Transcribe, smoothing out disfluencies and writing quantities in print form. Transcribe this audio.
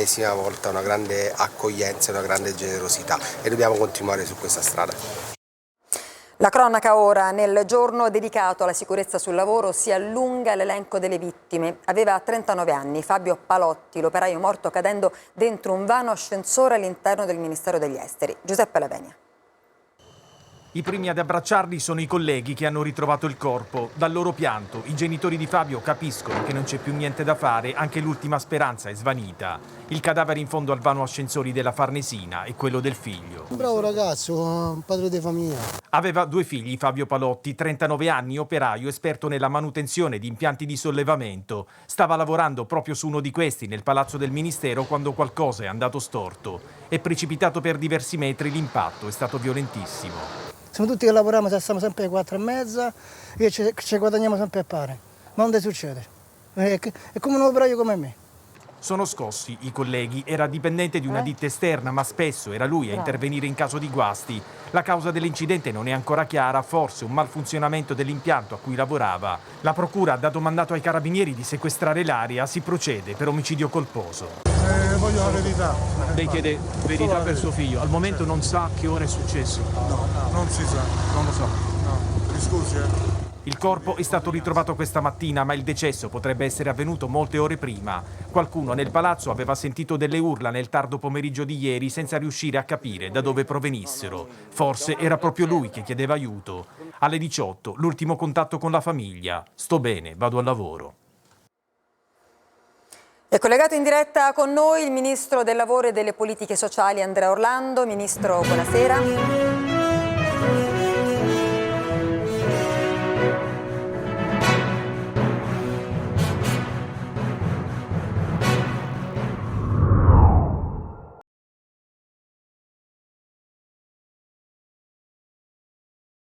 l'ennesima volta una grande accoglienza e una grande generosità e dobbiamo continuare su questa strada. La cronaca ora, nel giorno dedicato alla sicurezza sul lavoro si allunga l'elenco delle vittime. Aveva 39 anni, Fabio Palotti, l'operaio morto cadendo dentro un vano ascensore all'interno del Ministero degli Esteri. Giuseppe Lavenia. I primi ad abbracciarli sono i colleghi che hanno ritrovato il corpo. Dal loro pianto i genitori di Fabio capiscono che non c'è più niente da fare, anche l'ultima speranza è svanita. Il cadavere in fondo al vano ascensori della Farnesina è quello del figlio. Un bravo ragazzo, un padre di famiglia. Aveva 2 figli Fabio Palotti, 39 anni, operaio, esperto nella manutenzione di impianti di sollevamento. Stava lavorando proprio su uno di questi nel palazzo del Ministero quando qualcosa è andato storto. È precipitato per diversi metri, l'impatto è stato violentissimo. Siamo tutti che lavoriamo, stiamo sempre alle 4:30 e ci guadagniamo sempre a pare. Ma non succede. È come un operaio come me. Sono scossi i colleghi, era dipendente di una ditta esterna, ma spesso era lui a intervenire in caso di guasti. La causa dell'incidente non è ancora chiara, forse un malfunzionamento dell'impianto a cui lavorava. La procura ha dato mandato ai carabinieri di sequestrare l'area, si procede per omicidio colposo. Voglio la verità. Lei chiede verità per suo figlio, al momento non sa a che ora è successo? No, non si sa. Non lo so. No, mi scusi. Il corpo è stato ritrovato questa mattina, ma il decesso potrebbe essere avvenuto molte ore prima. Qualcuno nel palazzo aveva sentito delle urla nel tardo pomeriggio di ieri senza riuscire a capire da dove provenissero. Forse era proprio lui che chiedeva aiuto. Alle 18, l'ultimo contatto con la famiglia. Sto bene, vado al lavoro. È collegato in diretta con noi il Ministro del Lavoro e delle Politiche Sociali Andrea Orlando. Ministro, buonasera.